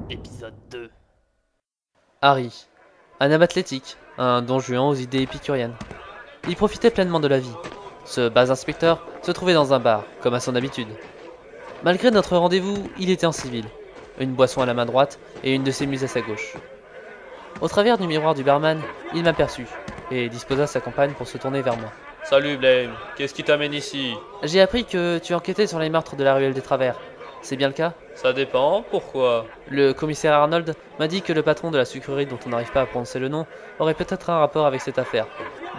Épisode 2. Harry, un homme athlétique, un don juan aux idées épicuriennes. Il profitait pleinement de la vie. Ce bas inspecteur se trouvait dans un bar, comme à son habitude. Malgré notre rendez-vous, il était en civil, une boisson à la main droite et une de ses muses à sa gauche. Au travers du miroir du barman, il m'aperçut et disposa sa compagne pour se tourner vers moi. Salut Blame, qu'est-ce qui t'amène ici? J'ai appris que tu enquêtais sur les meurtres de la ruelle des Travers. C'est bien le cas? Ça dépend, pourquoi? Le commissaire Arnold m'a dit que le patron de la sucrerie dont on n'arrive pas à prononcer le nom aurait peut-être un rapport avec cette affaire.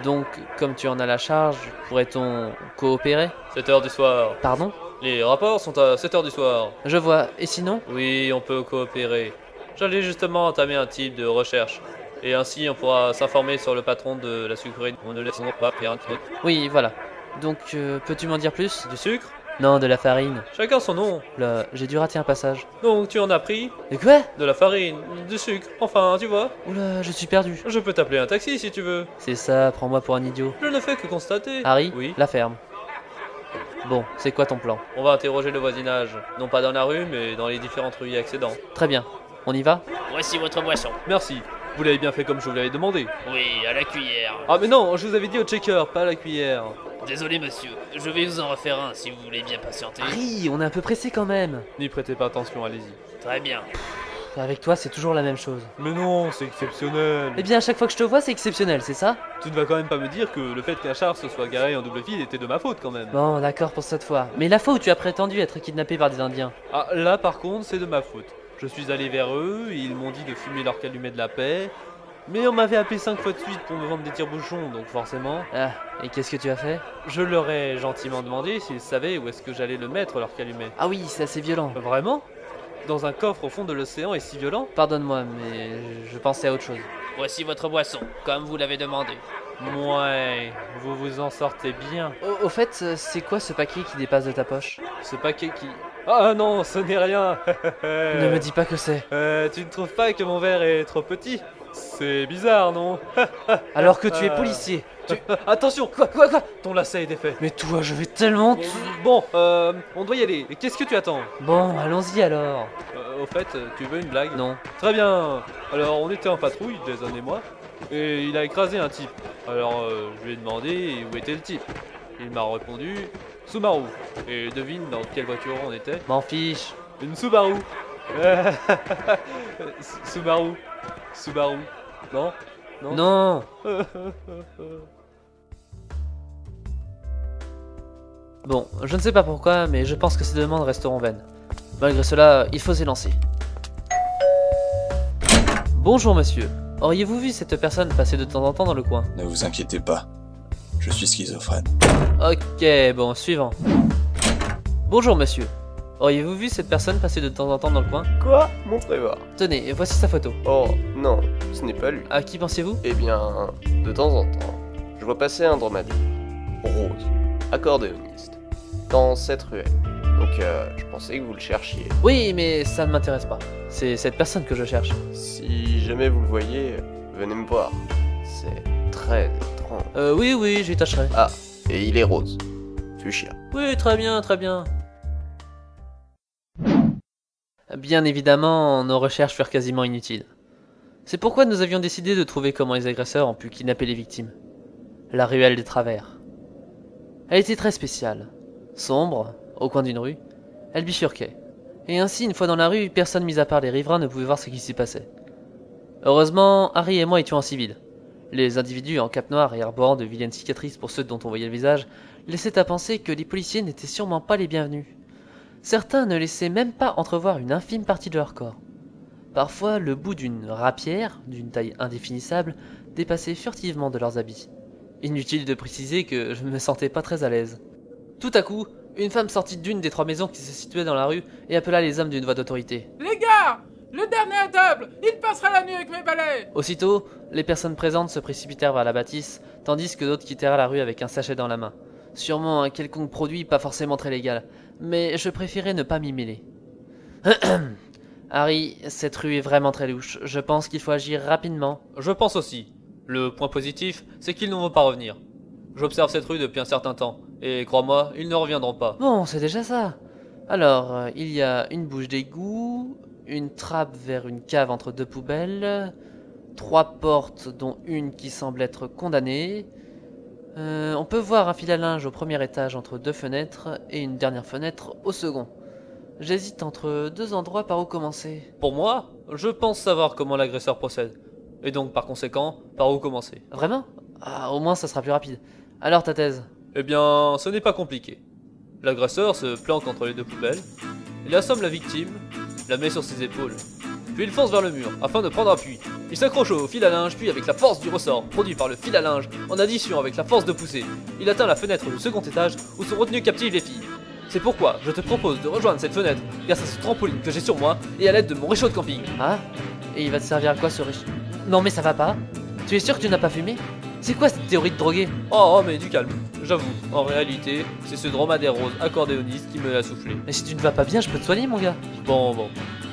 Donc, comme tu en as la charge, pourrait-on coopérer? 7h du soir. Pardon? Les rapports sont à 7h du soir. Je vois. Et sinon? Oui, on peut coopérer. J'allais justement entamer un type de recherche. Et ainsi, on pourra s'informer sur le patron de la sucrerie. On ne laissera pas faire un truc. Oui, voilà. Donc, peux-tu m'en dire plus? Du sucre? Non, de la farine. Chacun son nom. Là, j'ai dû rater un passage. Donc tu en as pris? Et quoi? De la farine, du sucre, enfin, tu vois. Oula, je suis perdu. Je peux t'appeler un taxi si tu veux. C'est ça, prends-moi pour un idiot. Je ne fais que constater. Harry? Oui. La ferme. Bon, c'est quoi ton plan? On va interroger le voisinage. Non pas dans la rue, mais dans les différentes rues y accédant. Très bien. On y va? Voici votre boisson. Merci. Vous l'avez bien fait comme je vous l'avais demandé. Oui, à la cuillère. Ah mais non, je vous avais dit au checker, pas à la cuillère. Désolé monsieur, je vais vous en refaire un si vous voulez bien patienter. Harry, on est un peu pressé quand même. N'y prêtez pas attention, allez-y. Très bien. Avec toi, c'est toujours la même chose. Mais non, c'est exceptionnel. Eh bien, à chaque fois que je te vois, c'est exceptionnel, c'est ça? Tu ne vas quand même pas me dire que le fait qu'un char se soit garé en double file était de ma faute quand même. Bon, d'accord pour cette fois. Mais la fois où tu as prétendu être kidnappé par des Indiens. Ah, là par contre, c'est de ma faute. Je suis allé vers eux, et ils m'ont dit de fumer leur calumet de la paix. Mais on m'avait appelé 5 fois de suite pour me vendre des tire-bouchons, donc forcément... Ah, et qu'est-ce que tu as fait? Je leur ai gentiment demandé s'ils savaient où est-ce que j'allais le mettre, leur calumet. Ah oui, c'est assez violent. Vraiment? Dans un coffre au fond de l'océan et si violent? Pardonne-moi, mais je pensais à autre chose. Voici votre boisson, comme vous l'avez demandé. Ouais, vous vous en sortez bien. Au fait, c'est quoi ce paquet qui dépasse de ta poche? Ce paquet qui... Ah non, ce n'est rien. Ne me dis pas que c'est. Tu ne trouves pas que mon verre est trop petit? C'est bizarre, non? Alors que tu es policier. Attention! Quoi? Ton lacet est défait. Mais toi, je vais tellement... Bon, on doit y aller. Qu'est-ce que tu attends? Bon, allons-y alors. Au fait, tu veux une blague? Non. Très bien. Alors, on était en patrouille, Jason et moi, et il a écrasé un type. Alors, je lui ai demandé où était le type. Il m'a répondu Subaru. Et devine dans quelle voiture on était? M'en fiche. Une Subaru. Subaru. Subaru. Non? Non. Bon, je ne sais pas pourquoi, mais je pense que ces demandes resteront vaines. Malgré cela, il faut s'élancer. Bonjour monsieur. Auriez-vous vu cette personne passer de temps en temps dans le coin? Ne vous inquiétez pas, je suis schizophrène. Ok, bon, suivant. Bonjour monsieur. Auriez-vous vu cette personne passer de temps en temps dans le coin? Quoi? Montrez voir. Tenez, voici sa photo. Oh, non, ce n'est pas lui. À qui pensez-vous? Eh bien, de temps en temps, je vois passer un dromadaire. Rose, accordéoniste, dans cette ruelle. Donc, je pensais que vous le cherchiez. Oui, mais ça ne m'intéresse pas. C'est cette personne que je cherche. Si jamais vous le voyez, venez me voir. C'est très étrange. Oui, j'y tâcherai. Ah, et il est rose. Fuchsia. Oui, très bien, très bien. Bien évidemment, nos recherches furent quasiment inutiles. C'est pourquoi nous avions décidé de trouver comment les agresseurs ont pu kidnapper les victimes. La ruelle des Travers. Elle était très spéciale. Sombre, au coin d'une rue, elle bifurquait. Et ainsi, une fois dans la rue, personne mis à part les riverains ne pouvait voir ce qui s'y passait. Heureusement, Harry et moi étions en civil. Les individus en cape noire et arborant de vilaines cicatrices pour ceux dont on voyait le visage laissaient à penser que les policiers n'étaient sûrement pas les bienvenus. Certains ne laissaient même pas entrevoir une infime partie de leur corps. Parfois, le bout d'une rapière, d'une taille indéfinissable, dépassait furtivement de leurs habits. Inutile de préciser que je ne me sentais pas très à l'aise. Tout à coup, une femme sortit d'une des 3 maisons qui se situaient dans la rue et appela les hommes d'une voix d'autorité. Les gars! Le dernier à table! Il passera la nuit avec mes balais! Aussitôt, les personnes présentes se précipitèrent vers la bâtisse, tandis que d'autres quittèrent la rue avec un sachet dans la main. Sûrement un quelconque produit pas forcément très légal, mais je préférais ne pas m'y mêler. Harry, cette rue est vraiment très louche. Je pense qu'il faut agir rapidement. Je pense aussi. Le point positif, c'est qu'ils ne vont pas revenir. J'observe cette rue depuis un certain temps, et crois-moi, ils ne reviendront pas. Bon, c'est déjà ça. Alors, il y a une bouche d'égout, une trappe vers une cave entre deux poubelles, 3 portes dont une qui semble être condamnée. On peut voir un fil à linge au premier étage entre 2 fenêtres et une dernière fenêtre au second. J'hésite entre 2 endroits par où commencer. Pour moi, je pense savoir comment l'agresseur procède. Et donc, par conséquent, par où commencer. Vraiment? Ah, au moins ça sera plus rapide. Alors ta thèse? Eh bien, ce n'est pas compliqué. L'agresseur se planque entre les 2 poubelles, il assomme la victime, la met sur ses épaules, puis il fonce vers le mur afin de prendre appui. Il s'accroche au fil à linge, puis avec la force du ressort produit par le fil à linge, en addition avec la force de pousser, il atteint la fenêtre du second étage où sont retenues captives les filles. C'est pourquoi je te propose de rejoindre cette fenêtre grâce à ce trampoline que j'ai sur moi et à l'aide de mon réchaud de camping. Ah? Et il va te servir à quoi ce riche? Non mais ça va pas? Tu es sûr que tu n'as pas fumé? C'est quoi cette théorie de drogué? Oh mais du calme, j'avoue, en réalité, c'est ce dromadaire rose accordéoniste qui me l'a soufflé. Mais si tu ne vas pas bien, je peux te soigner mon gars. Bon,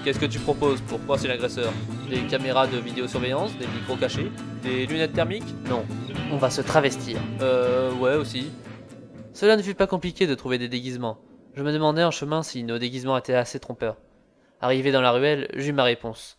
qu'est-ce que tu proposes pour coincer l'agresseur? Des caméras de vidéosurveillance, des micros cachés, des lunettes thermiques? Non, on va se travestir. Ouais aussi. Cela ne fut pas compliqué de trouver des déguisements. Je me demandais en chemin si nos déguisements étaient assez trompeurs. Arrivé dans la ruelle, j'eus ma réponse.